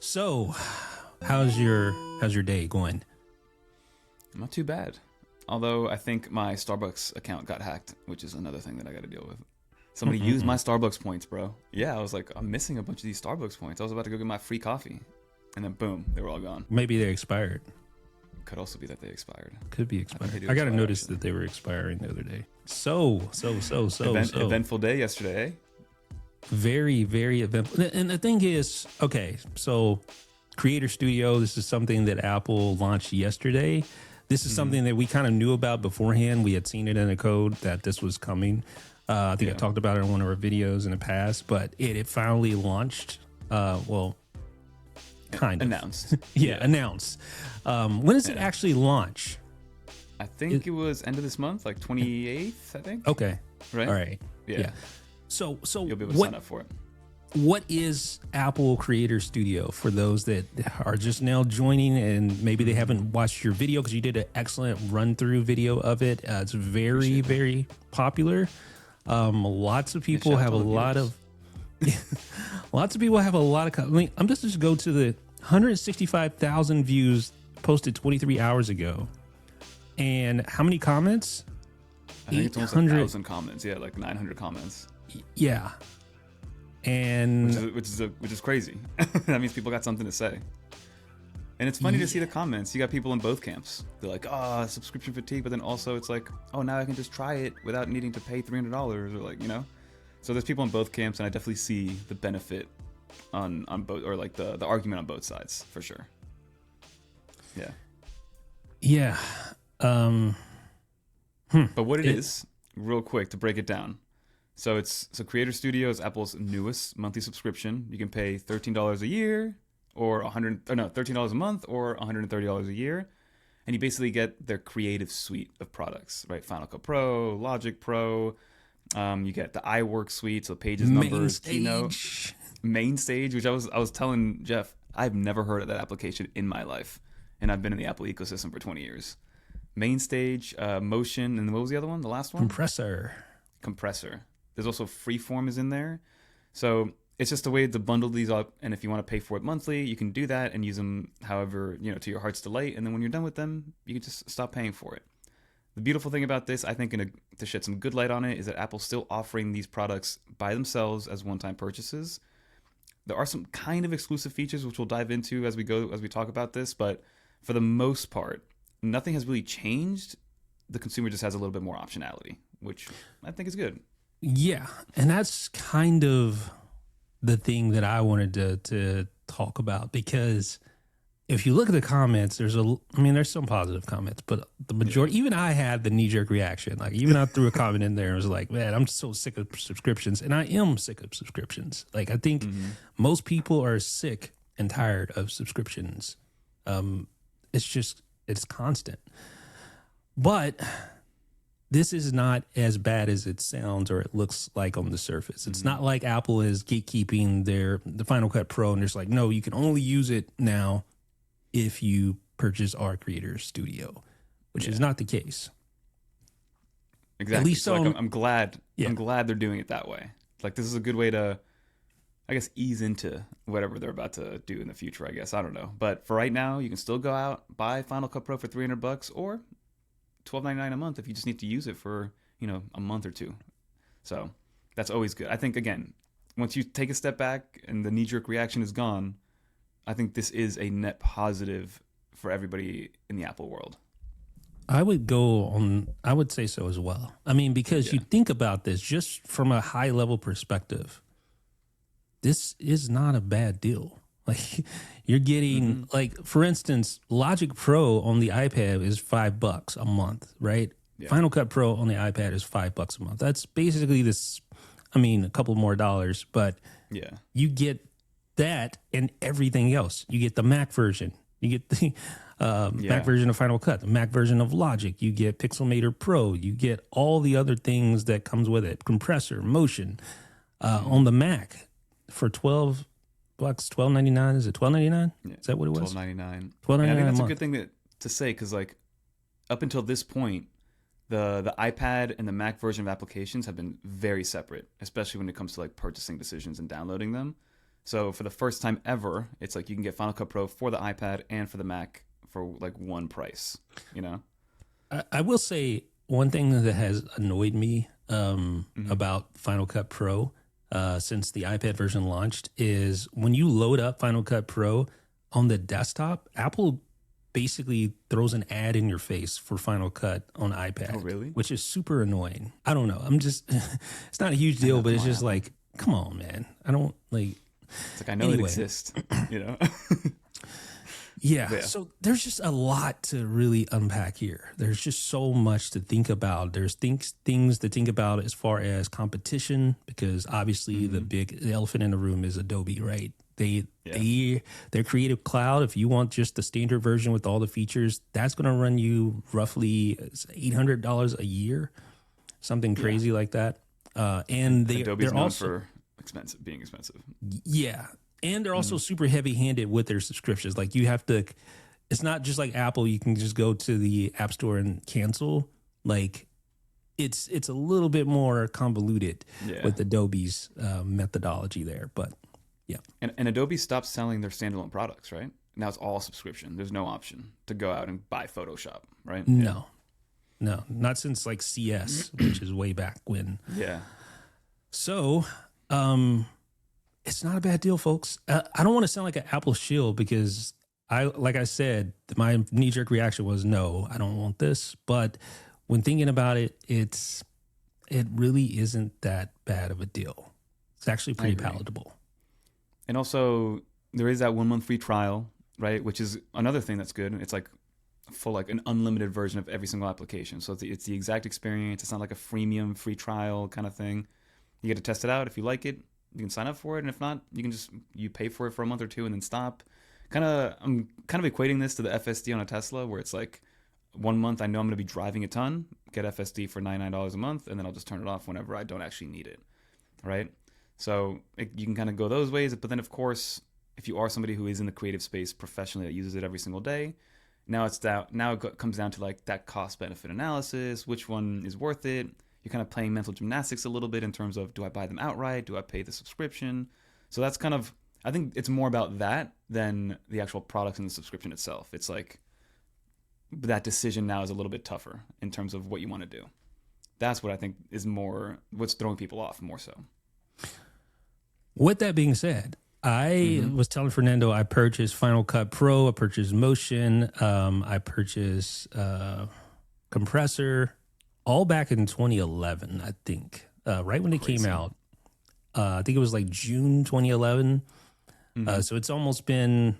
So, how's your day going? Not too bad. Although I think my Starbucks account got hacked, which is another thing that I got to deal with. Somebody used my Starbucks points, bro. Yeah, I was like, I'm missing a bunch of these Starbucks points. I was about to go get my free coffee. And then boom, they were all gone. Maybe they expired. Could also be that they expired. Could be I expired. think they do I got a expire, notice actually. that they were expiring the other day. So. Eventful day yesterday, eh? Very, very eventful. And the thing is, okay, so Creator Studio, this is something that Apple launched yesterday. This is something that we kind of knew about beforehand. We had seen it in the code that this was coming. I think I talked about it in one of our videos in the past, but it finally launched. Well, kind of. Announced. Announced. When does it actually launch? I think it was end of this month, like 28th, I think. Okay. Right? All right. Yeah. So You'll be able to sign up for it. what is Apple Creator Studio for those that are just now joining and maybe they haven't watched your video because you did an excellent run through video of it. It's very, very popular. Lots of people have a lot of lots of people have a lot of. I mean, I'm just go to the 165,000 views posted 23 hours ago, and how many comments? I think it's almost 1,000 comments. Yeah, like 900 comments. Yeah, and which is crazy. That means people got something to say. And it's funny to see the comments. You got people in both camps. They're like, "Oh, subscription fatigue," but then also it's like, "Oh, now I can just try it without needing to pay $300," or like, you know. So there's people in both camps, and I definitely see the benefit on both, or like the argument on both sides for sure. Yeah. Yeah. But what it is, real quick to break it down. So Creator Studio is Apple's newest monthly subscription. You can pay $13 a year or $13 a month or $130 a year. And you basically get their creative suite of products, right? Final Cut Pro, Logic Pro. You get the iWork suite, so Pages, Numbers, Keynote. Main Stage, which I was telling Jeff, I've never heard of that application in my life. And I've been in the Apple ecosystem for 20 years. Main Stage, Motion, and what was the other one? The last one? Compressor. There's also Freeform is in there. So it's just a way to bundle these up. And if you want to pay for it monthly, you can do that and use them however, to your heart's delight. And then when you're done with them, you can just stop paying for it. The beautiful thing about this, I think, to shed some good light on it, is that Apple's still offering these products by themselves as one-time purchases. There are some kind of exclusive features, which we'll dive into as we talk about this. But for the most part, nothing has really changed. The consumer just has a little bit more optionality, which I think is good. Yeah, and that's kind of the thing that I wanted to talk about, because if you look at the comments, there's some positive comments, but the majority, even I had the knee-jerk reaction. Like, even I threw a comment in there and was like, man, I'm so sick of subscriptions, and I am sick of subscriptions. Like, I think most people are sick and tired of subscriptions. It's constant. But this is not as bad as it sounds or it looks like on the surface. It's not like Apple is gatekeeping the Final Cut Pro and it's like, no, you can only use it now if you purchase our Creator Studio, which is not the case. Exactly. At least so like, I'm glad they're doing it that way. Like, this is a good way to, I guess, ease into whatever they're about to do in the future, I guess. I don't know. But for right now, you can still go out, buy Final Cut Pro for $300 or $12.99 a month if you just need to use it for, a month or two. So that's always good. I think, again, once you take a step back and the knee-jerk reaction is gone, I think this is a net positive for everybody in the Apple world. I would say so as well. I mean, because you think about this just from a high-level perspective, this is not a bad deal. Like, you're getting, like, for instance, Logic Pro on the iPad is $5 a month, right? Yeah. Final Cut Pro on the iPad is $5 a month. That's basically a couple more dollars, but you get that and everything else. You get the Mac version. You get the Mac version of Final Cut, the Mac version of Logic. You get Pixelmator Pro. You get all the other things that comes with it. Compressor, Motion. On the Mac for $12.99. Is it $12.99? Yeah. Is that what it was? $12.99. $12.99. I think that's a good thing to say, because like up until this point, the iPad and the Mac version of applications have been very separate, especially when it comes to like purchasing decisions and downloading them. So for the first time ever, it's like you can get Final Cut Pro for the iPad and for the Mac for like one price, you know? I will say one thing that has annoyed me about Final Cut Pro since the iPad version launched is when you load up Final Cut Pro on the desktop, Apple basically throws an ad in your face for Final Cut on iPad. Oh, really? Which is super annoying. I don't know. I'm just, it's not a huge deal, but it's just like, come on, man. I don't like. It's like, I know it exists, you know? Yeah. So there's just a lot to really unpack here. There's just so much to think about. There's things to think about as far as competition, because obviously the elephant in the room is Adobe, right? Their Creative Cloud, if you want just the standard version with all the features, that's going to run you roughly $800 a year, something crazy like that. And Adobe's they're known also for being expensive. Yeah. And they're also super heavy handed with their subscriptions. Like you have to, it's not just like Apple, you can just go to the App Store and cancel. Like it's a little bit more convoluted with Adobe's methodology there. But yeah. And Adobe stopped selling their standalone products, right? Now it's all subscription. There's no option to go out and buy Photoshop, right? No, not since like CS, which is way back when. Yeah. So, it's not a bad deal, folks. I don't want to sound like an Apple shill because like I said, my knee-jerk reaction was no, I don't want this. But when thinking about it, it really isn't that bad of a deal. It's actually pretty palatable. And also, there is that 1 month free trial, right? Which is another thing that's good. It's like full, like an unlimited version of every single application. So it's the exact experience. It's not like a freemium free trial kind of thing. You get to test it out. If you like it, you can sign up for it, and if not, you can you pay for it for a month or two and then stop. I'm kind of equating this to the FSD on a Tesla, where it's like 1 month I know I'm going to be driving a ton, get FSD for $99 a month, and then I'll just turn it off whenever I don't actually need it, right? So you can kind of go those ways, but then of course, if you are somebody who is in the creative space professionally that uses it every single day, now it comes down to like that cost benefit analysis, which one is worth it. You're kind of playing mental gymnastics a little bit in terms of, do I buy them outright? Do I pay the subscription? So that's kind of, I think it's more about that than the actual products and the subscription itself. It's like that decision now is a little bit tougher in terms of what you want to do. That's what I think is what's throwing people off more so. With that being said, I was telling Fernando I purchased Final Cut Pro, I purchased Motion, I purchased Compressor, all back in 2011, I think, right when it came out. I think it was like June 2011. So it's almost been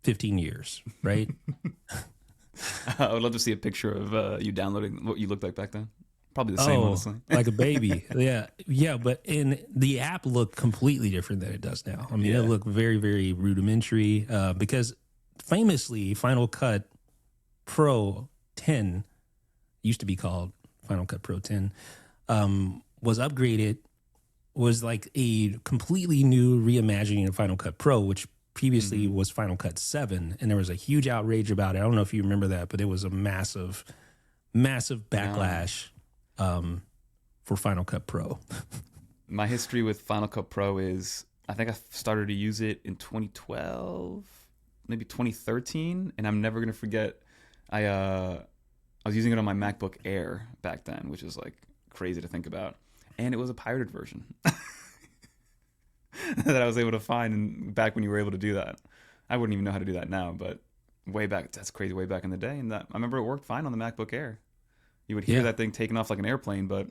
15 years, right? I would love to see a picture of you downloading what you looked like back then. Probably the same, honestly. Like a baby. Yeah. But the app looked completely different than it does now. I mean, it looked very, very rudimentary because famously Final Cut Pro 10 used to be called Final Cut Pro 10, was upgraded, was like a completely new reimagining of Final Cut Pro, which previously was Final Cut 7. And there was a huge outrage about it. I don't know if you remember that, but it was a massive backlash for Final Cut Pro. My history with Final Cut Pro is, I think I started to use it in 2012, maybe 2013. And I'm never going to forget, I was using it on my MacBook Air back then, which is like crazy to think about. And it was a pirated version that I was able to find back when you were able to do that. I wouldn't even know how to do that now, but that's crazy, way back in the day. And I remember it worked fine on the MacBook Air. You would hear that thing taking off like an airplane, but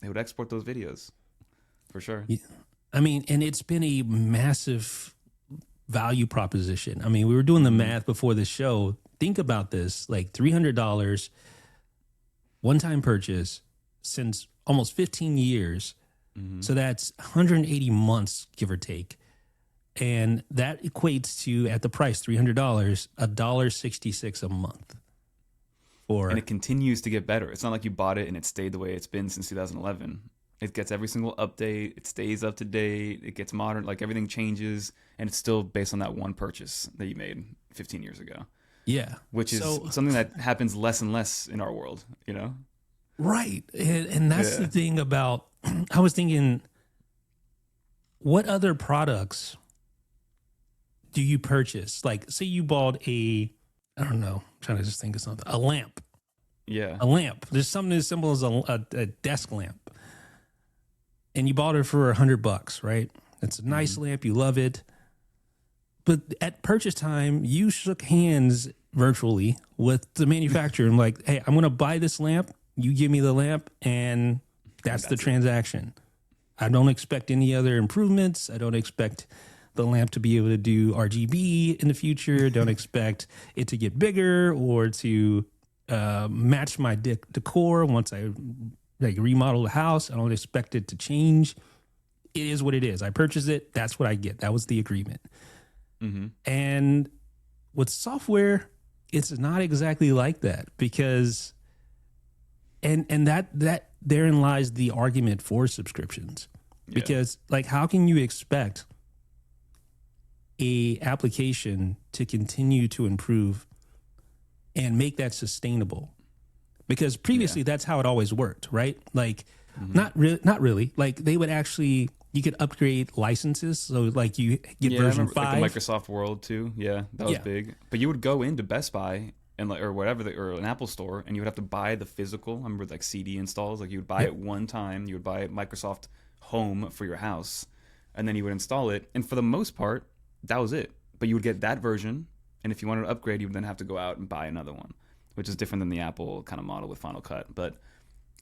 they would export those videos for sure. Yeah. I mean, and it's been a massive value proposition. I mean, we were doing the math before the show. Think about this, like $300 one-time purchase since almost 15 years. So that's 180 months, give or take. And that equates to, at the price, $300, $1.66 a month. And it continues to get better. It's not like you bought it and it stayed the way it's been since 2011. It gets every single update. It stays up to date. It gets modern. Like everything changes. And it's still based on that one purchase that you made 15 years ago. Yeah. Which is something that happens less and less in our world, you know? Right. And that's the thing about, I was thinking, what other products do you purchase? Like, say you bought I don't know, I'm trying to just think of something, a lamp. Yeah. A lamp. There's something as simple as a desk lamp. And you bought it for $100, right? It's a nice lamp. You love it. But at purchase time, you shook hands virtually with the manufacturer and like, hey, I'm going to buy this lamp. You give me the lamp, and that's the transaction. I don't expect any other improvements. I don't expect the lamp to be able to do RGB in the future. Don't expect it to get bigger or to match my decor once I remodel the house. I don't expect it to change. It is what it is. I purchase it. That's what I get. That was the agreement. Mm-hmm. And with software, it's not exactly like that because, and that therein lies the argument for subscriptions. Because like, how can you expect a application to continue to improve and make that sustainable? Because previously that's how it always worked, right? Like not really. Like they would actually, you could upgrade licenses. So like you get version 5. Like the Microsoft World too. Yeah, that was big. But you would go into Best Buy and like, or whatever, or an Apple store, and you would have to buy the physical. I remember like CD installs. Like you would buy it one time. You would buy Microsoft Home for your house, and then you would install it. And for the most part, that was it. But you would get that version, and if you wanted to upgrade, you would then have to go out and buy another one, which is different than the Apple kind of model with Final Cut. But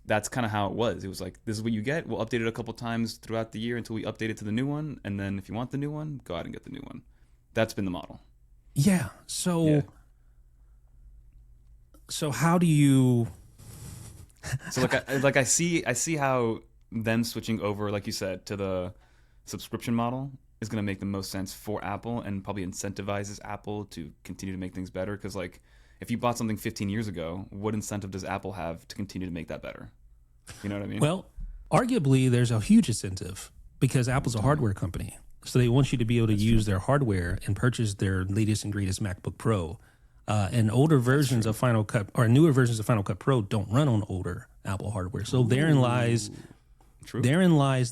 that's kind of how it was. It was like, this is what you get. We'll update it a couple times throughout the year until we update it to the new one. And then if you want the new one, go out and get the new one. That's been the model. Yeah. So how do you... So I see how them switching over, like you said, to the subscription model is going to make the most sense for Apple and probably incentivizes Apple to continue to make things better. Because like, if you bought something 15 years ago, what incentive does Apple have to continue to make that better? You know what I mean? Well, arguably, there's a huge incentive because Apple's a hardware company. So they want you to be able to use their hardware and purchase their latest and greatest MacBook Pro. And older versions of Final Cut or newer versions of Final Cut Pro don't run on older Apple hardware. So therein lies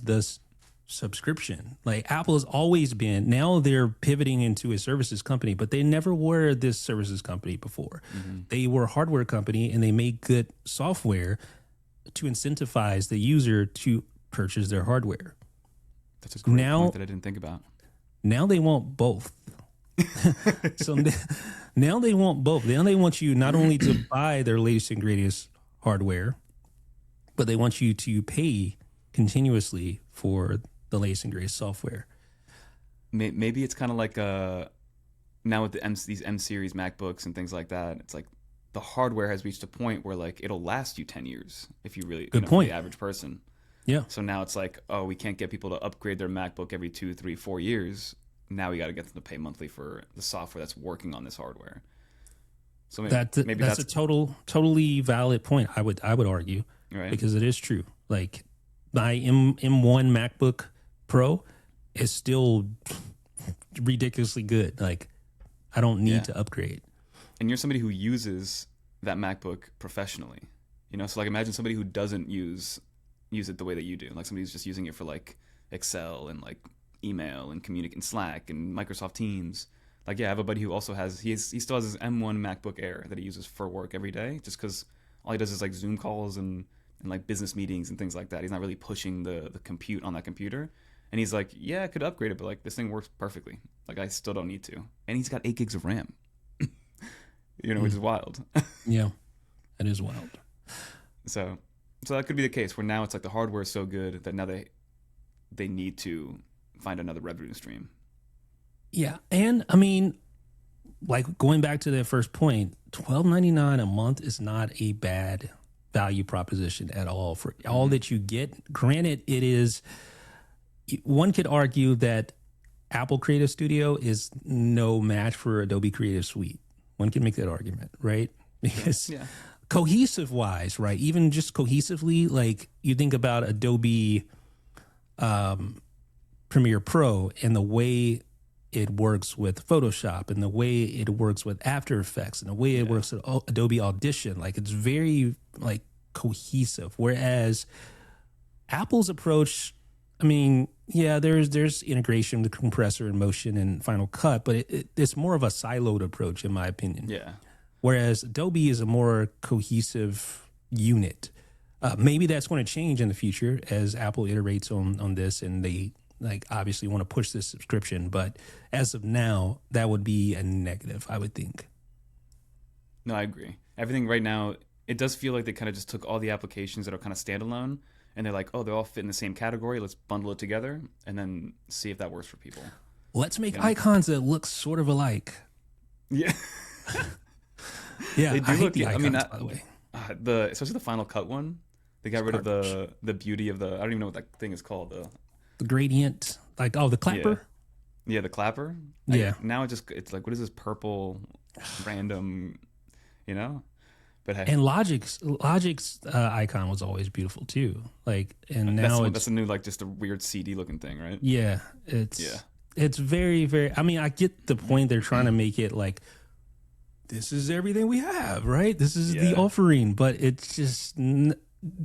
this subscription. Like Apple has always been, now they're pivoting into a services company, but they never were this services company before. They were a hardware company and they made good software to incentivize the user to purchase their hardware. That's a great point that I didn't think about. Now they want both. So now they want both. Now they want you not only to buy their latest and greatest hardware, but they want you to pay continuously for the latest and greatest software. Maybe it's kind of like now with these M series MacBooks and things like that. It's like the hardware has reached a point where like it'll last you 10 years if you really good point. For the average person. Yeah. So now it's like, oh, we can't get people to upgrade their MacBook every 2, 3, 4 years. Now we got to get them to pay monthly for the software that's working on this hardware. So maybe that's a totally valid point. I would argue, right? Because it is true. Like my M1 MacBook Pro is still ridiculously good. Like I don't need to upgrade. And you're somebody who uses that MacBook professionally, you know. So like, imagine somebody who doesn't use it the way that you do. Like somebody who's just using it for like Excel and like email and communicate in Slack and Microsoft Teams. Like, yeah, I have a buddy who also has, he still has his M1 MacBook Air that he uses for work every day, just because all he does is like Zoom calls and like business meetings and things like that. He's not really pushing the compute on that computer. And he's like, yeah, I could upgrade it, but like this thing works perfectly. Like I still don't need to. And he's got 8 gigs of RAM, you know, which is wild. Yeah, that is wild. So that could be the case where now it's like the hardware is so good that now they need to find another revenue stream. Yeah, and I mean, like going back to that first point, $12.99 a month is not a bad value proposition at all for all that you get. Granted, it is. One could argue that Apple Creative Studio is no match for Adobe Creative Suite. One can make that argument, right? Because cohesive wise, right? Even just cohesively, like you think about Adobe Premiere Pro and the way it works with Photoshop and the way it works with After Effects and the way it works with Adobe Audition. Like it's very like cohesive. Whereas Apple's approach, I mean, Yeah, there's integration with compressor and motion and Final Cut, but it's more of a siloed approach, in my opinion. Yeah. Whereas Adobe is a more cohesive unit. Maybe that's going to change in the future as Apple iterates on this, and they like obviously want to push this subscription. But as of now, that would be a negative, I would think. No, I agree. Everything right now, it does feel like they kind of just took all the applications that are kind of standalone, and they're like, oh, they all fit in the same category. Let's bundle it together and then see if that works for people. Let's make icons that look sort of alike. Yeah. Yeah, They do I hate look. the icons, I mean, by the way. especially the Final Cut one. They got rid of the beauty of the. I don't even know what that thing is called. The gradient, like the clapper. Yeah, the clapper. Yeah. Now it's like, what is this purple random, you know? But hey, And Logic's icon was always beautiful too. Like, and now that's a new, like, just a weird CD looking thing, right? yeah, it's very, very. I mean, I get the point. They're trying to make it like this is everything we have, right? This is the offering, but it's just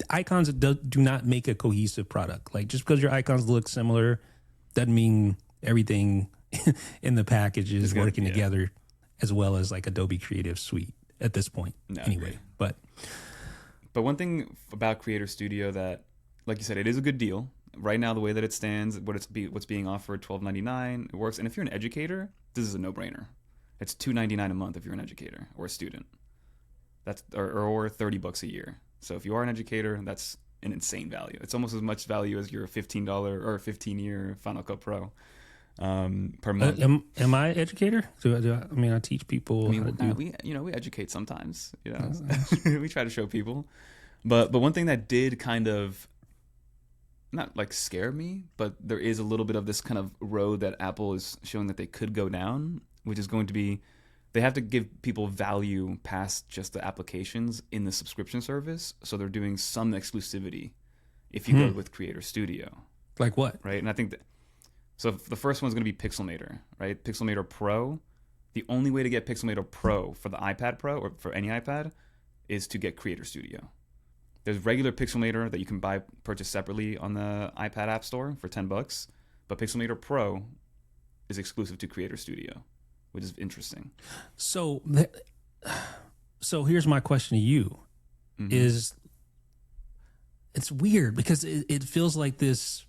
icons do not make a cohesive product. Like, just because your icons look similar doesn't mean everything in the package is working together as well as like Adobe Creative Suite at this point. No, anyway, but one thing about Creator Studio that, like you said, it is a good deal. Right now, the way that it stands, what's being offered, $12.99, it works. And if you're an educator, this is a no-brainer. It's $2.99 a month if you're an educator or a student. That's or $30 a year. So if you are an educator, that's an insane value. It's almost as much value as your $15 or 15-year Final Cut Pro per month. Am I an educator? I mean, I teach people. I mean, we educate sometimes. You know, we try to show people. But one thing that did kind of not like scare me, but there is a little bit of this kind of road that Apple is showing that they could go down, which is going to be they have to give people value past just the applications in the subscription service. So they're doing some exclusivity if you go with Creator Studio. Like what? Right. And I think that, so the first one's going to be Pixelmator, right? Pixelmator Pro. The only way to get Pixelmator Pro for the iPad Pro or for any iPad is to get Creator Studio. There's regular Pixelmator that you can purchase separately on the iPad App Store for $10, but Pixelmator Pro is exclusive to Creator Studio, which is interesting. So here's my question to you: is it's weird because it feels like this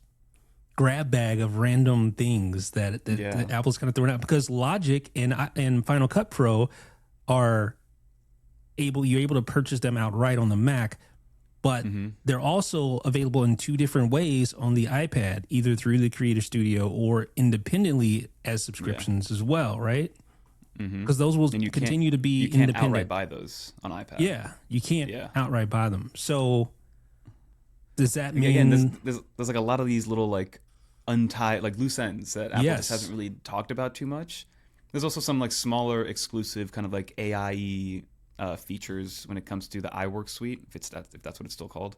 grab bag of random things that Apple's kind of throwing out, because Logic and Final Cut Pro you're able to purchase them outright on the Mac. But they're also available in two different ways on the iPad, either through the Creator Studio or independently as subscriptions as well, right? Because those will continue to be independent. You can't outright buy those on iPad. Yeah, you can't outright buy them. So does that mean... Again, there's like a lot of these little like untied, like loose ends that Apple just hasn't really talked about too much. There's also some like smaller exclusive kind of like AI features when it comes to the iWork suite, if that's what it's still called,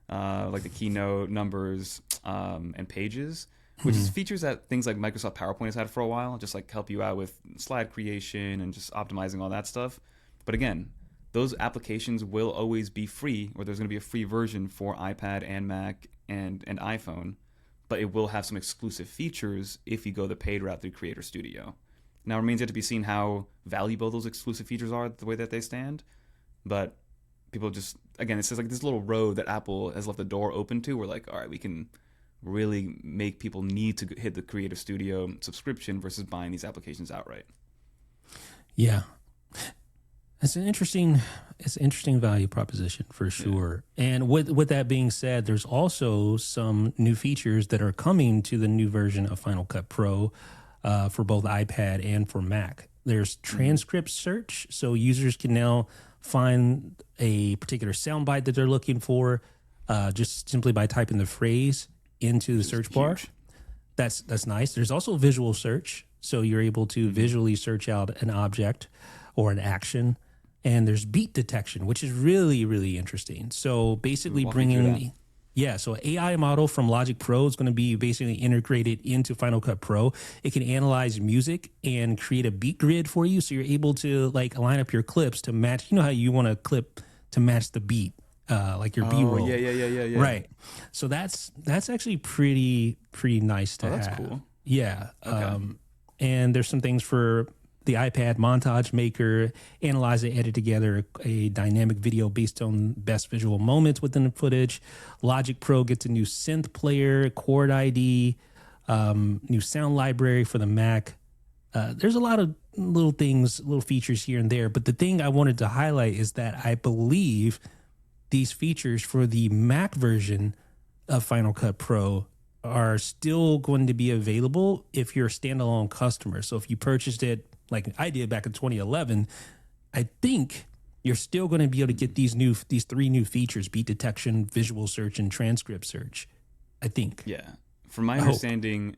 like the Keynote, Numbers, and Pages, which is features that things like Microsoft PowerPoint has had for a while, just like help you out with slide creation and just optimizing all that stuff. But again, those applications will always be free, or there's going to be a free version for iPad and Mac and iPhone, but it will have some exclusive features if you go the paid route through Creator Studio. Now, it remains yet to be seen how valuable those exclusive features are the way that they stand. But people just, again, it's just like this little road that Apple has left the door open to. We're like, all right, we can really make people need to hit the Creator Studio subscription versus buying these applications outright. Yeah. It's an interesting value proposition for sure. Yeah. And with that being said, there's also some new features that are coming to the new version of Final Cut Pro, for both iPad and for Mac. There's transcript search, so users can now find a particular soundbite that they're looking for just simply by typing the phrase into the search bar. That's nice. There's also visual search, so you're able to visually search out an object or an action. And there's beat detection, which is really, really interesting. So basically bringing... Yeah, so AI model from Logic Pro is going to be basically integrated into Final Cut Pro. It can analyze music and create a beat grid for you, so you're able to like line up your clips to match. You know how you want a clip to match the beat like your Oh, B-roll. yeah. Right. So that's actually pretty nice to That's have. cool. Yeah. Okay. And there's some things for the iPad montage maker, analyze and edit together a dynamic video based on best visual moments within the footage. Logic Pro gets a new synth player, chord ID, new sound library for the Mac. There's a lot of little things, little features here and there. But the thing I wanted to highlight is that I believe these features for the Mac version of Final Cut Pro are still going to be available if you're a standalone customer. So if you purchased it like I did back in 2011, I think you're still going to be able to get these three new features: beat detection, visual search, and transcript search. I think. Yeah. From my understanding,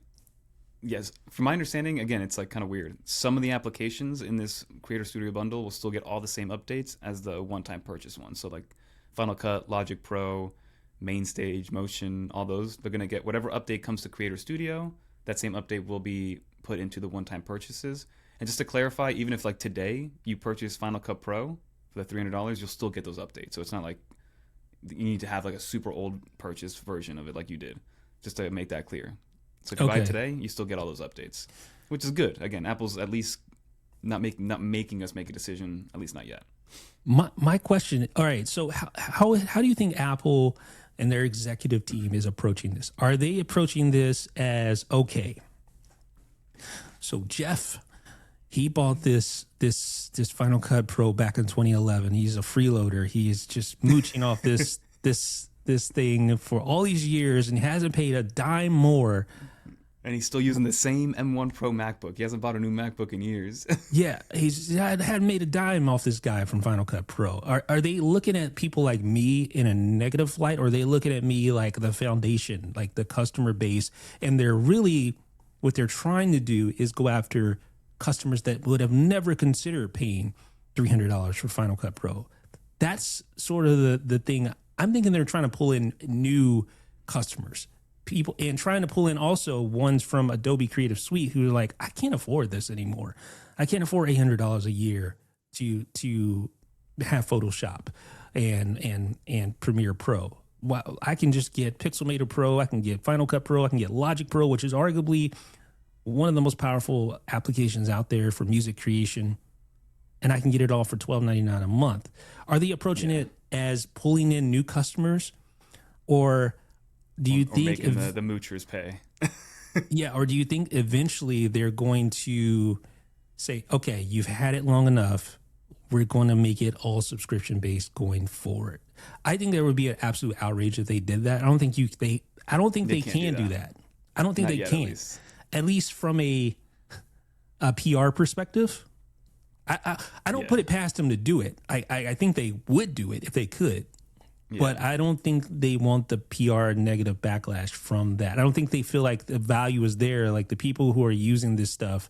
yes. From my understanding, again, it's like kind of weird. Some of the applications in this Creator Studio bundle will still get all the same updates as the one-time purchase ones. So like Final Cut, Logic Pro, Main Stage, Motion, all those, they're going to get whatever update comes to Creator Studio. That same update will be put into the one-time purchases. And just to clarify, even if like today you purchase Final Cut Pro for the $300, you'll still get those updates. So it's not like you need to have like a super old purchase version of it like you did, just to make that clear. So if you buy it today, you still get all those updates, which is good. Again, Apple's at least not making us make a decision, at least not yet. My question, all right, so how do you think Apple and their executive team is approaching this? Are they approaching this as, okay, so Jeff, he bought this Final Cut Pro back in 2011. He's a freeloader. He's just mooching off this thing for all these years and hasn't paid a dime more. And he's still using the same M1 Pro MacBook. He hasn't bought a new MacBook in years. Yeah, hadn't made a dime off this guy from Final Cut Pro. Are they looking at people like me in a negative light, or are they looking at me like the foundation, like the customer base, and they're really, what they're trying to do is go after customers that would have never considered paying $300 for Final Cut Pro? That's sort of the thing. I'm thinking they're trying to pull in new customers, people, and trying to pull in also ones from Adobe Creative Suite who are like, I can't afford this anymore. I can't afford $800 a year to have Photoshop and Premiere Pro. Well, I can just get Pixelmator Pro, I can get Final Cut Pro, I can get Logic Pro, which is arguably one of the most powerful applications out there for music creation, and I can get it all for $12.99 a month. Are they approaching it as pulling in new customers, or do you think making the moochers pay? Yeah, or do you think eventually they're going to say, okay, you've had it long enough, we're going to make it all subscription based going forward? I think there would be an absolute outrage if they did that. I don't think they can do that. I don't think they can. At least from a PR perspective, I don't put it past them to do it. I think they would do it if they could. Yeah. But I don't think they want the PR negative backlash from that. I don't think they feel like the value is there. Like the people who are using this stuff,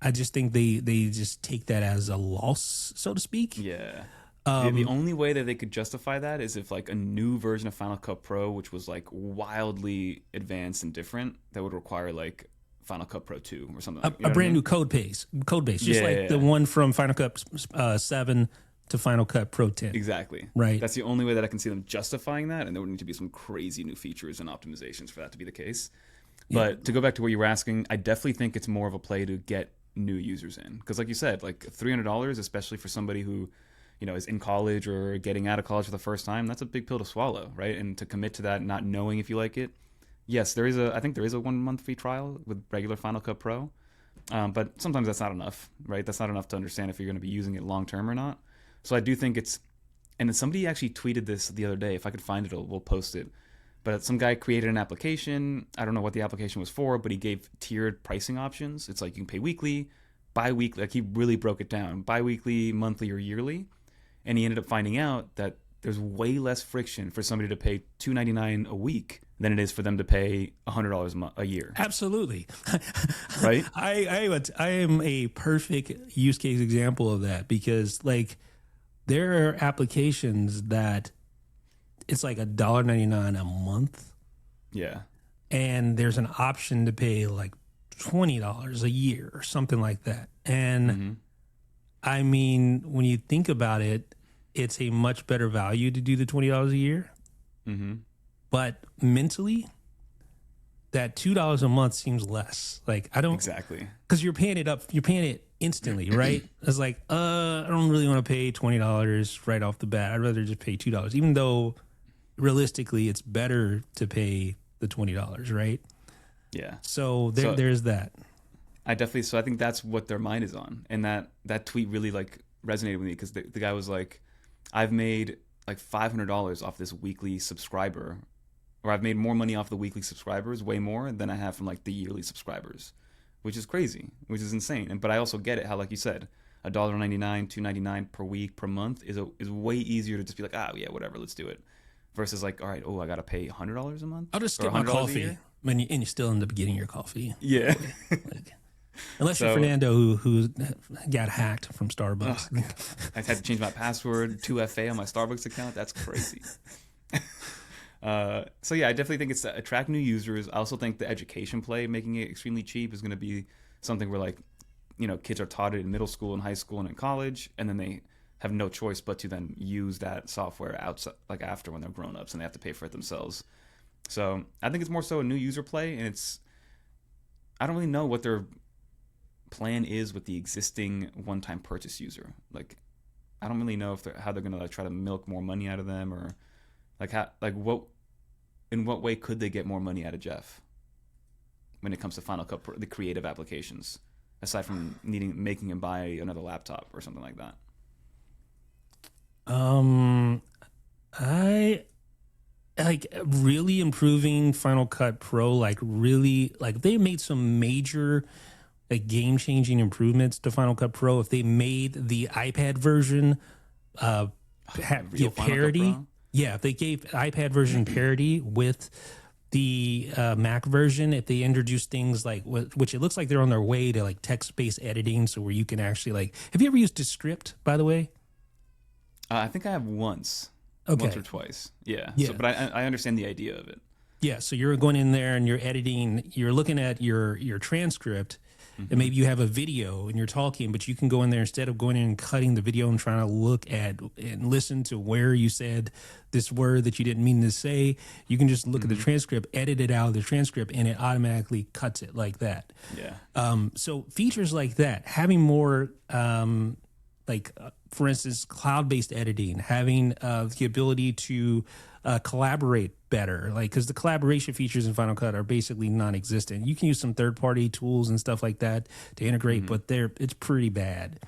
I just think they just take that as a loss, so to speak. Yeah. The only way that they could justify that is if like a new version of Final Cut Pro, which was like wildly advanced and different, that would require like Final Cut Pro 2 or something. A brand new code base, just the one from Final Cut 7 to Final Cut Pro 10. Exactly. Right. That's the only way that I can see them justifying that, and there would need to be some crazy new features and optimizations for that to be the case. But to go back to what you were asking, I definitely think it's more of a play to get new users in, because like you said, like $300, especially for somebody who, you know, is in college or getting out of college for the first time, that's a big pill to swallow, right? And to commit to that, not knowing if you like it. Yes, I think there is a 1 month free trial with regular Final Cut Pro, but sometimes that's not enough, right? That's not enough to understand if you're going to be using it long term or not. So I do think it's, and then somebody actually tweeted this the other day. If I could find it, we'll post it. But some guy created an application. I don't know what the application was for, but he gave tiered pricing options. It's like you can pay weekly, bi-weekly. Like he really broke it down, bi-weekly, monthly, or yearly. And he ended up finding out that there's way less friction for somebody to pay $299 a week than it is for them to pay $100 a year. Absolutely. Right? I am a perfect use case example of that, because like there are applications that it's like $1.99 a month. Yeah. And there's an option to pay like $20 a year or something like that. And I mean, when you think about it, it's a much better value to do the $20 a year. Mm-hmm. But mentally, that $2 a month seems less. Like I don't Exactly. because you're paying it instantly, right? It's like, I don't really want to pay $20 right off the bat. I'd rather just pay $2, even though realistically it's better to pay the $20, right? Yeah. So there's that. I think that's what their mind is on. And that tweet really like resonated with me because the guy was like, I've made like $500 off this weekly subscriber, or I've made more money off the weekly subscribers, way more than I have from like the yearly subscribers, which is crazy, which is insane. But I also get it how, like you said, $1.99, $2.99 per week, per month is way easier to just be like, yeah, whatever, let's do it. Versus like, all right, I got to pay $100 a month. I'll just skip my coffee. And you still end up getting your coffee. Yeah. Unless you're Fernando who got hacked from Starbucks. I had to change my password, 2FA on my Starbucks account. That's crazy. So yeah, I definitely think it's to attract new users. I also think the education play, making it extremely cheap, is going to be something where like, kids are taught it in middle school and high school and in college, and then they have no choice but to then use that software outside, like after when they're grown ups and they have to pay for it themselves. So I think it's more so a new user play, and I don't really know what their plan is with the existing one-time purchase user. Like, I don't really know how they're gonna like try to milk more money out of them, or in what way could they get more money out of Jeff when it comes to Final Cut Pro, the creative applications, aside from making him buy another laptop or something like that. I like really improving Final Cut Pro, like really, like they made some major like game-changing improvements to Final Cut Pro. If they made the iPad version parity, if they gave iPad version parity with the Mac version, if they introduced things like, which it looks like they're on their way to like text-based editing, so where you can actually like, have you ever used Descript, by the way? I think I have once. Okay. Once or twice. Yeah. So, but I understand the idea of it. Yeah. So you're going in there and you're editing, you're looking at your transcript, and maybe you have a video and you're talking, but you can go in there instead of going in and cutting the video and trying to look at and listen to where you said this word that you didn't mean to say. You can just look at the transcript, edit it out of the transcript, and it automatically cuts it like that. Yeah. So features like that, having more, for instance, cloud-based editing, having the ability to collaborate better, like because the collaboration features in Final Cut are basically non-existent. You can use some third-party tools and stuff like that to integrate, but it's pretty bad.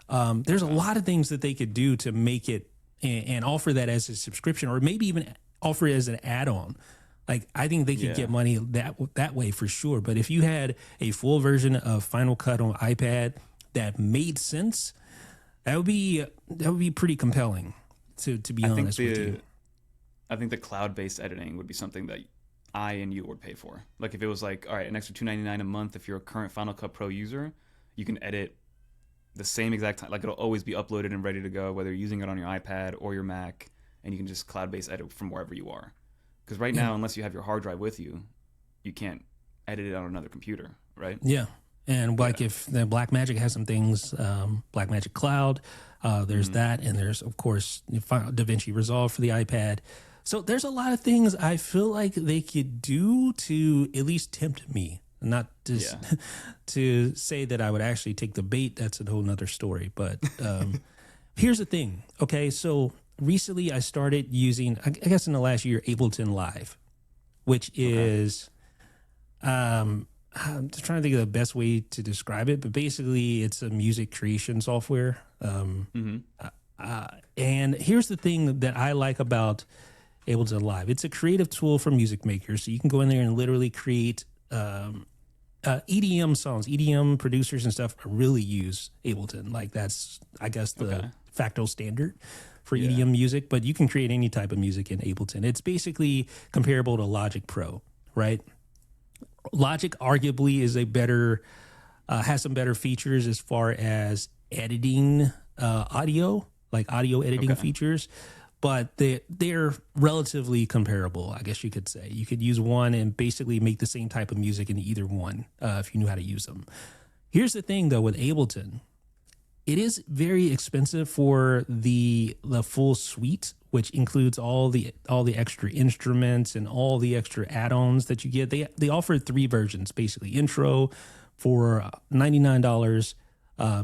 There's a lot of things that they could do to make it and offer that as a subscription, or maybe even offer it as an add-on. Like I think they could get money that way for sure. But if you had a full version of Final Cut on iPad that made sense, that would be pretty compelling, to be honest with you. I think the cloud-based editing would be something that I and you would pay for. Like if it was like, all right, an extra $2.99 a month, if you're a current Final Cut Pro user, you can edit the same exact time. Like it'll always be uploaded and ready to go, whether you're using it on your iPad or your Mac, and you can just cloud-based edit from wherever you are. Because right now, unless you have your hard drive with you, you can't edit it on another computer, right? Yeah. And like if the Blackmagic has some things, Blackmagic Cloud, there's that, and there's of course DaVinci Resolve for the iPad. So there's a lot of things I feel like they could do to at least tempt me. Not to to say that I would actually take the bait. That's a whole nother story. But here's the thing. Okay, so recently I started using, I guess in the last year, Ableton Live, which is I'm just trying to think of the best way to describe it, but basically it's a music creation software. And here's the thing that I like about Ableton Live. It's a creative tool for music makers. So you can go in there and literally create EDM songs. EDM producers and stuff really use Ableton. Like that's, I guess, the facto standard for EDM music, but you can create any type of music in Ableton. It's basically comparable to Logic Pro, right? Logic arguably is a better, has some better features as far as editing audio, like audio editing features, but they're relatively comparable, I guess you could say. You could use one and basically make the same type of music in either one if you knew how to use them. Here's the thing, though, with Ableton. it is very expensive for the full suite, which includes all the extra instruments and all the extra add-ons that you get. They offer 3 versions basically: intro for $99,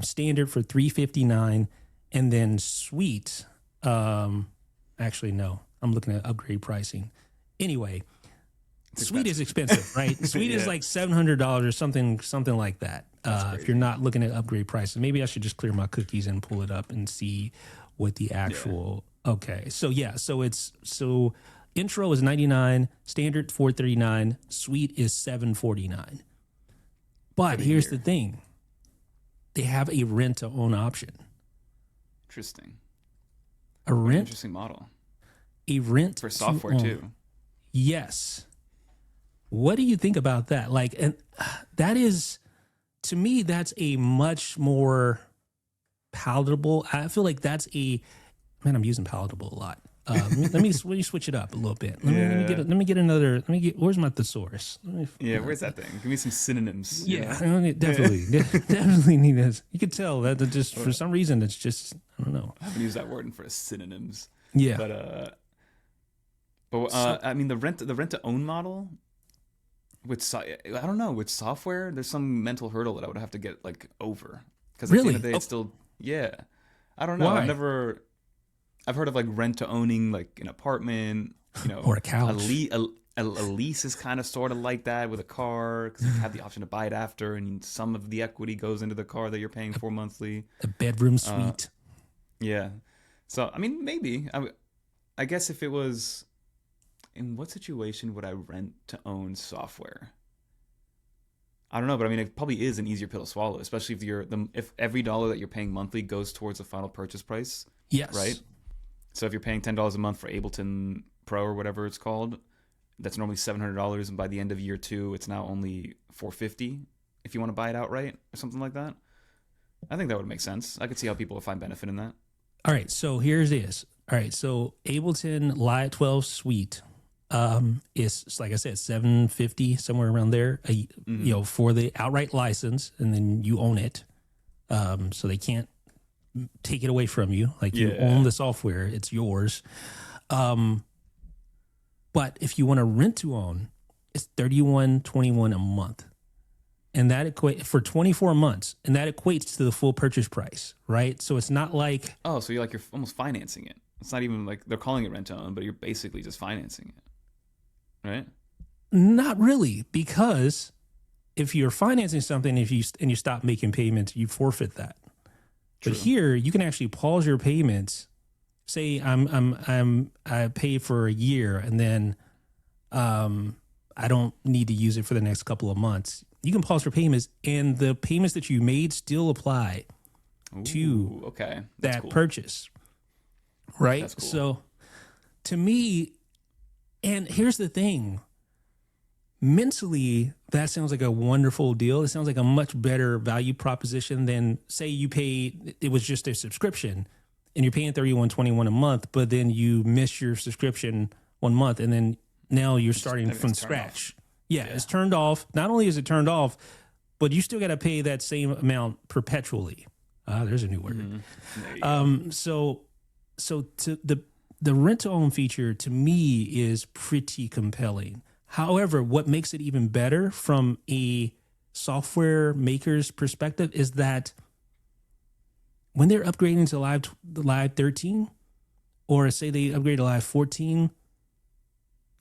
standard for $359, and then suite. Actually, no, I'm looking at upgrade pricing. Anyway, suite is expensive, right? Suite is like $700 or something like that. If you're not looking at upgrade prices, maybe I should just clear my cookies and pull it up and see what the actual. Okay, so intro is $99, standard $439, suite is $749. But here's the thing: they have a rent to own option. Interesting. Interesting model. A rent for software too. Yes. What do you think about that? Like, and that is, to me, that's a much more palatable. I feel like that's I'm using palatable a lot. Let me switch it up a little bit. Let me get another. Where's my thesaurus? Where's that thing? Give me some synonyms. Definitely need this. You could tell that just for some reason it's just, I don't know. I haven't used that word for synonyms. Yeah, but I mean the rent to own model I don't know, with software there's some mental hurdle that I would have to get like over, because at the end of the day it's still I don't know. Why? I've heard of like rent to owning like an apartment, or a couch. A lease is kind of sort of like that with a car, because you have the option to buy it after, and some of the equity goes into the car that you're paying for monthly. A bedroom suite. Yeah. So, I mean, maybe. I guess if it was, in what situation would I rent to own software? I don't know, but I mean, it probably is an easier pill to swallow, especially if every dollar that you're paying monthly goes towards the final purchase price. Yes. Right? So if you're paying $10 a month for Ableton Pro or whatever it's called, that's normally $700, and by the end of year 2, it's now only $450 if you want to buy it outright or something like that. I think that would make sense. I could see how people would find benefit in that. All right, so here's this. All right, so Ableton Live 12 Suite is, like I said, $750, somewhere around there. For the outright license, and then you own it, so they can't take it away from you. Like, you own the software, it's yours. But if you want to rent to own, it's $31.21 a month. And that equates for 24 months, and that equates to the full purchase price, right? So it's not like, so you're almost financing it. It's not even like they're calling it rent to own, but you're basically just financing it, right? Not really, because if you're financing something, and you stop making payments, you forfeit that. True. But here, you can actually pause your payments. Say I pay for a year, and then I don't need to use it for the next couple of months. You can pause for payments, and the payments that you made still apply to that purchase, right? That's cool. So to me, and here's the thing, mentally, that sounds like a wonderful deal. It sounds like a much better value proposition than, say, it was just a subscription, and you're paying $31.21 a month, but then you miss your subscription 1 month, and then now you're starting from scratch. Yeah, it's turned off. Not only is it turned off, but you still got to pay that same amount perpetually. There's a new word. So to the rent to own feature, to me, is pretty compelling. However, what makes it even better from a software maker's perspective is that when they're upgrading to Live 13, or say they upgrade to Live 14,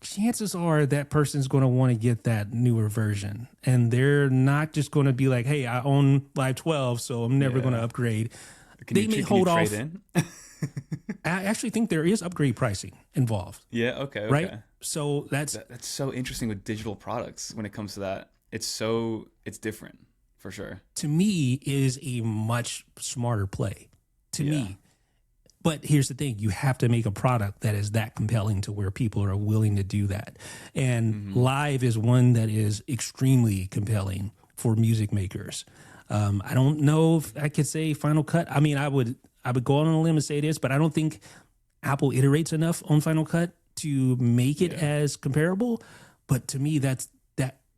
chances are that person's going to want to get that newer version, and they're not just going to be like, hey, I own Live 12, so I'm never going to upgrade. They may hold off. I actually think there is upgrade pricing involved. Yeah. Okay. Right. So that's so interesting with digital products when it comes to that. It's different for sure. To me, it is a much smarter play to me. But here's the thing: you have to make a product that is that compelling to where people are willing to do that. And Live is one that is extremely compelling for music makers. I don't know if I could say Final Cut. I mean, I would go on a limb and say it is, but I don't think Apple iterates enough on Final Cut to make it as comparable. But to me, that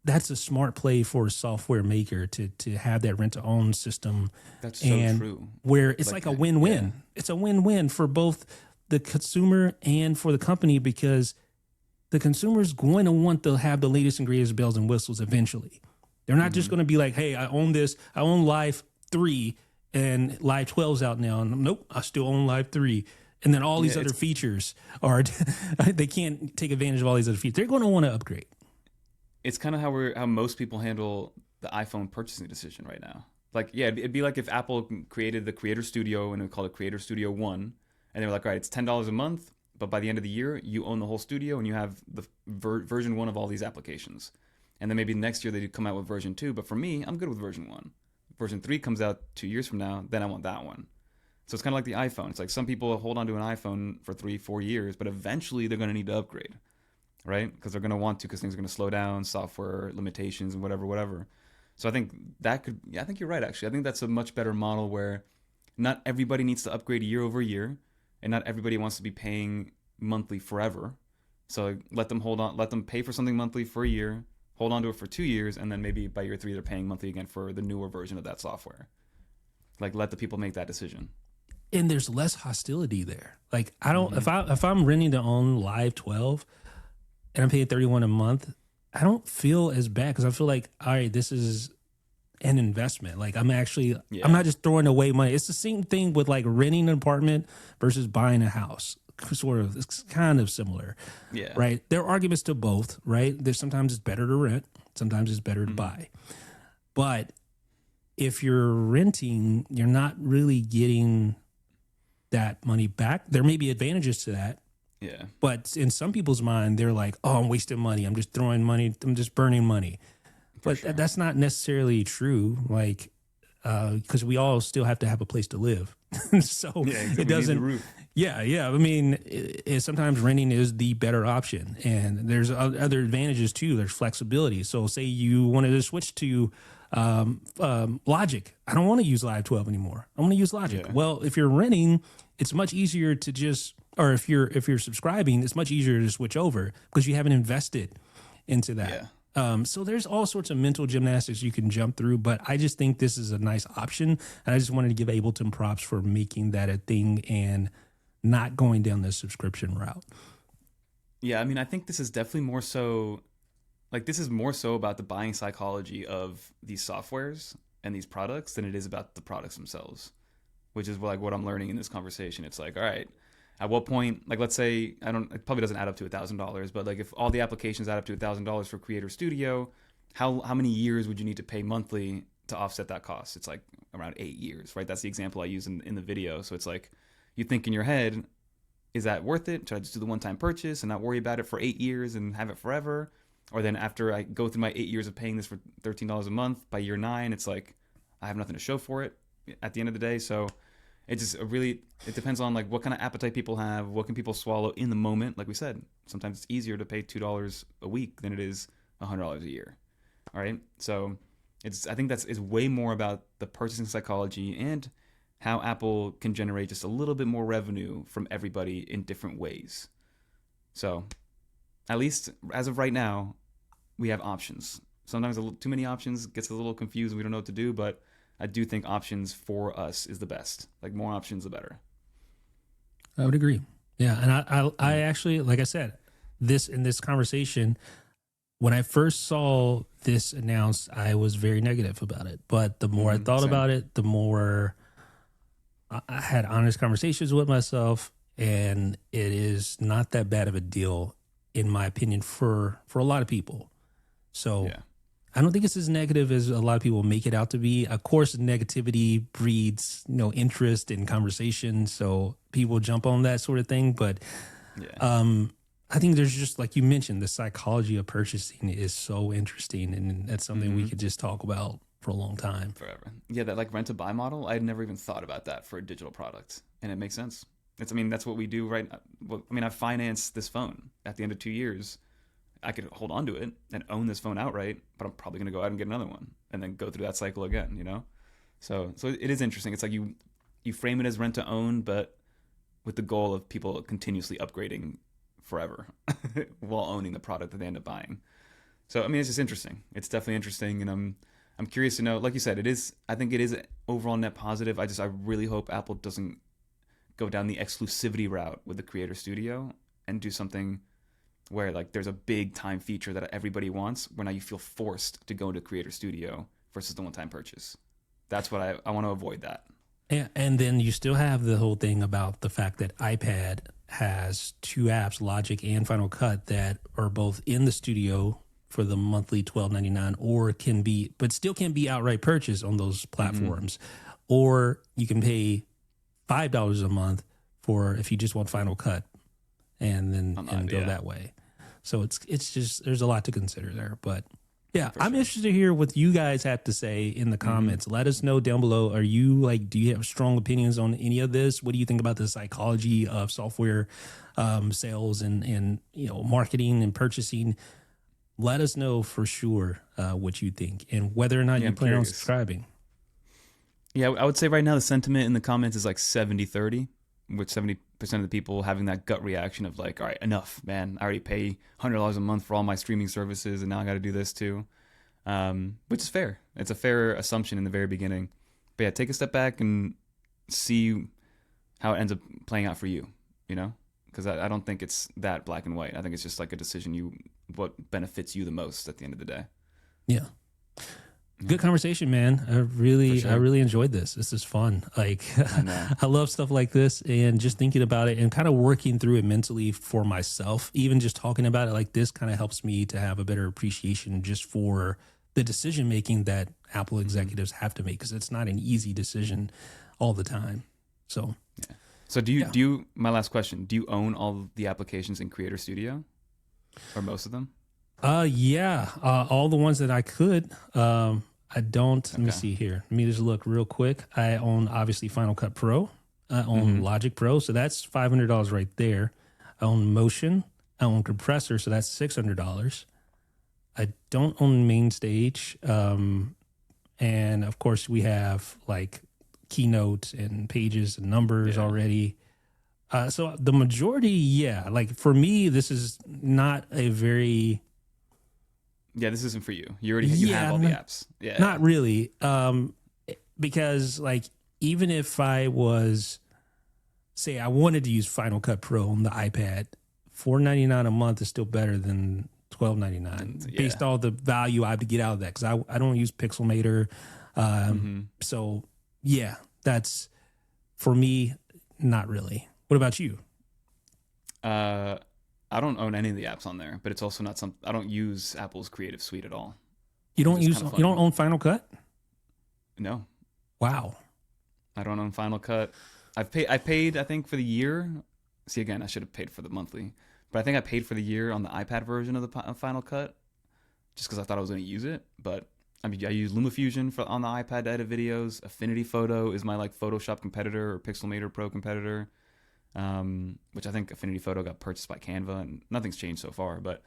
that's a smart play for a software maker to have that rent to own system. That's so and true. where it's like a win-win. Yeah. It's a win-win for both the consumer and for the company, because the consumer is going to want to have the latest and greatest bells and whistles eventually. They're not just going to be like, hey, I own this. I own Live 3 and Live 12's out now. And nope, I still own Live 3. And then all these other features are, they can't take advantage of all these other features. They're going to want to upgrade. It's kind of how most people handle the iPhone purchasing decision right now. Like, yeah, it'd be like if Apple created the Creator Studio and it called it Creator Studio 1. And they were like, all right, it's $10 a month. But by the end of the year, you own the whole studio and you have the version 1 of all these applications. And then maybe next year they come out with version 2. But for me, I'm good with version 1. Version 3 comes out 2 years from now, then I want that one. So it's kind of like the iPhone. It's like some people hold on to an iPhone for 3-4 years, but eventually they're going to need to upgrade, right? Because they're going to want to, because things are going to slow down, software limitations and whatever. So I think I think you're right, actually. I think that's a much better model where not everybody needs to upgrade year over year, and not everybody wants to be paying monthly forever. So let them pay for something monthly for a year, hold on to it for 2 years, and then maybe by year 3 they're paying monthly again for the newer version of that software. Like, let the people make that decision. And there's less hostility there. Like, I don't, if I'm renting to own Live 12 and I'm paying $31 a month, I don't feel as bad, because I feel like, all right, this is an investment. Like, I'm not just throwing away money. It's the same thing with like renting an apartment versus buying a house. Sort of, it's kind of similar. Yeah. Right. There are arguments to both, right? There's sometimes it's better to rent, sometimes it's better to buy. But if you're renting, you're not really getting that money back. There may be advantages to that. Yeah. But in some people's mind, they're like, oh, I'm wasting money. I'm just throwing money. I'm just burning money. But that's not necessarily true. Like, because we all still have to have a place to live. So it doesn't. Yeah. I mean, sometimes renting is the better option, and there's other advantages too. There's flexibility. So say you wanted to switch to Logic. I don't want to use Live 12 anymore. I want to use Logic. Yeah. Well, if you're renting, it's much easier to just, or if you're subscribing, it's much easier to switch over because you haven't invested into that. Yeah. So there's all sorts of mental gymnastics you can jump through, but I just think this is a nice option. And I just wanted to give Ableton props for making that a thing and not going down the subscription route. Yeah, I mean, I think this is definitely more so, like, this is more so about the buying psychology of these softwares and these products than it is about the products themselves, which is like what I'm learning in this conversation. It's like, all right, at what point, like, let's say, it probably doesn't add up to $1,000, but like if all the applications add up to $1,000 for Creator Studio, how many years would you need to pay monthly to offset that cost? It's like around 8 years, right? That's the example I use in the video. So it's like, you think in your head, is that worth it? Should I just do the one-time purchase and not worry about it for 8 years and have it forever? Or then after I go through my 8 years of paying this for $13 a month, by year 9, it's like, I have nothing to show for it at the end of the day. So it just it depends on like what kind of appetite people have, what can people swallow in the moment. Like we said, sometimes it's easier to pay $2 a week than it is $100 a year. All right. So I think it's way more about the purchasing psychology and how Apple can generate just a little bit more revenue from everybody in different ways. So at least as of right now, we have options. Sometimes too many options gets a little confused and we don't know what to do, but I do think options for us is the best. Like, more options, the better. I would agree. Yeah. And I actually, like I said, in this conversation, when I first saw this announced, I was very negative about it. But the more I thought about it, the more I had honest conversations with myself, and it is not that bad of a deal, in my opinion, for a lot of people. So yeah. I don't think it's as negative as a lot of people make it out to be. Of course, negativity breeds, interest in conversation, so people jump on that sort of thing. But I think there's just, like you mentioned, the psychology of purchasing is so interesting, and that's something we could just talk about for a long time. Forever. Yeah, that like rent-to-buy model, I had never even thought about that for a digital product, and it makes sense. That's what we do, right? Well, I financed this phone at the end of 2 years. I could hold on to it and own this phone outright, but I'm probably going to go out and get another one and then go through that cycle again, So it is interesting. It's like you frame it as rent to own, but with the goal of people continuously upgrading forever while owning the product that they end up buying. So I mean, it's just interesting. It's definitely interesting, and I'm curious to know. Like you said, it is. I think it is overall net positive. I really hope Apple doesn't go down the exclusivity route with the Creator Studio and do something where like there's a big time feature that everybody wants, where now you feel forced to go to Creator Studio versus the one-time purchase. That's what I want to avoid that. And then you still have the whole thing about the fact that iPad has two apps, Logic and Final Cut, that are both in the studio for the monthly $12.99, or can be, but still can be outright purchased on those platforms. Or you can pay $5 a month for if you just want Final Cut, and then go that way. So it's just, there's a lot to consider there, but. Yeah, I'm interested to hear what you guys have to say in the comments. Let us know down below. Are you like, do you have strong opinions on any of this? What do you think about the psychology of software sales and marketing and purchasing? Let us know for sure what you think and whether or not you plan on subscribing. Yeah, I would say right now the sentiment in the comments is like 70-30, with 70% of the people having that gut reaction of like, all right, enough, man. I already pay $100 a month for all my streaming services, and now I got to do this too, which is fair. It's a fair assumption in the very beginning. But yeah, take a step back and see how it ends up playing out for you, because I don't think it's that black and white. I think it's just like a decision, what benefits you the most at the end of the day. Yeah. Good conversation, man. I really enjoyed this. This is fun. Like, I love stuff like this, and just thinking about it and kind of working through it mentally for myself. Even just talking about it like this kind of helps me to have a better appreciation just for the decision making that Apple executives have to make, because it's not an easy decision all the time. So, yeah. So do you? My last question: do you own all the applications in Creator Studio, or most of them? Yeah, all the ones that I could. I don't. Let me see here. Let me just look real quick. I own obviously Final Cut Pro. I own Logic Pro, so that's $500 right there. I own Motion. I own Compressor, so that's $600. I don't own MainStage, and of course we have like Keynote and Pages and Numbers already. So the majority, like for me, this is not a very. Yeah, this isn't for you. You have all the apps. Yeah, not really. Because like even if I was, say, I wanted to use Final Cut Pro on the iPad, $4.99 a month is still better than $12.99 based on the value I have to get out of that. Because I don't use Pixelmator, so yeah, that's for me. Not really. What about you? I don't own any of the apps on there, but it's also not I don't use Apple's Creative Suite at all. You don't you don't own Final Cut? No. Wow. I don't own Final Cut. I paid I think for the year. See, again, I should have paid for the monthly, but I think I paid for the year on the iPad version of the Final Cut, just because I thought I was going to use it. But I mean, I use LumaFusion on the iPad to edit videos. Affinity Photo is my like Photoshop competitor or Pixelmator Pro competitor. Which I think Affinity Photo got purchased by Canva, and nothing's changed so far, but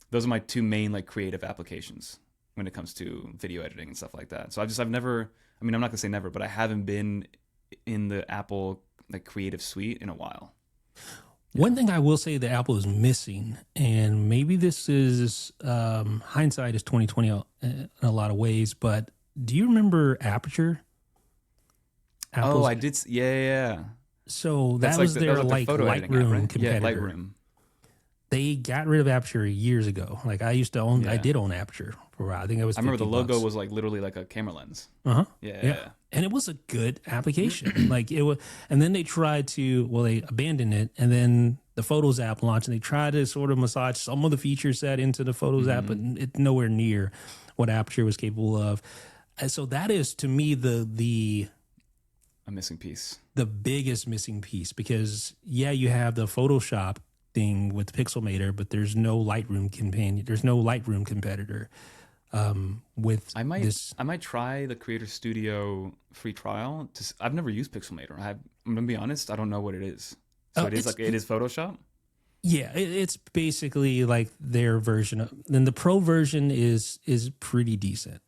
those are my two main like creative applications when it comes to video editing and stuff like that. So I've never, I mean, I'm not gonna say never, but I haven't been in the Apple like creative suite in a while. One thing I will say that Apple is missing, and maybe this is hindsight is 2020 in a lot of ways, but do you remember Aperture? Oh, I did. Yeah. So that was their Lightroom competitor. Yeah, Lightroom. They got rid of Aperture years ago. Like I used to own, I did own Aperture for a while. I think I remember the logo was like literally like a camera lens. Yeah. And it was a good application. Like it was, and then they tried to, they abandoned it, and then the Photos app launched, and they tried to sort of massage some of the feature set into the Photos app, but it's nowhere near what Aperture was capable of. And so that is to me a missing piece, the biggest missing piece, because you have the Photoshop thing with Pixelmator, but there's no Lightroom companion. There's no Lightroom competitor. I might try the Creator Studio free trial. I've never used Pixelmator. I'm gonna be honest. I don't know what it is. So it is Photoshop. Yeah, it's basically like their version of. Then the Pro version is pretty decent.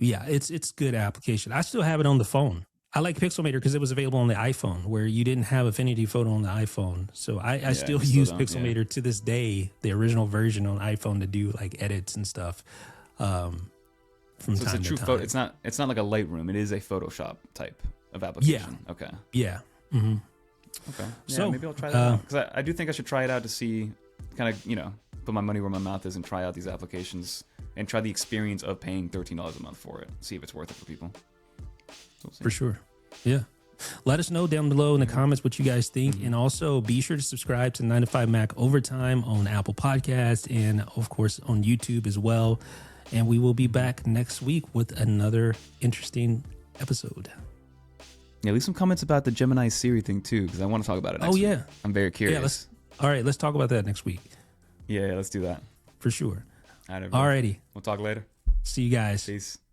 Yeah, it's good application. I still have it on the phone. I like Pixelmator because it was available on the iPhone, where you didn't have Affinity Photo on the iPhone. So I still use Pixelmator to this day, the original version on iPhone, to do like edits and stuff. From so time it's a true to time. photo. It's not like a Lightroom. It is a Photoshop type of application. Yeah. Okay. Yeah. Mm-hmm. Okay. Yeah, So maybe I'll try that out, because I do think I should try it out to see, kind of, put my money where my mouth is and try out these applications and try the experience of paying $13 a month for it. See if it's worth it for people. We'll see. For sure. Yeah. Let us know down below in the comments what you guys think. And also be sure to subscribe to 9 to 5 Mac Overtime on Apple Podcasts and, of course, on YouTube as well. And we will be back next week with another interesting episode. Yeah, leave some comments about the Gemini Siri thing too, because I want to talk about it next week. Yeah. I'm very curious. All right, let's talk about that next week. Yeah, let's do that. For sure. All right, All righty. We'll talk later. See you guys. Peace.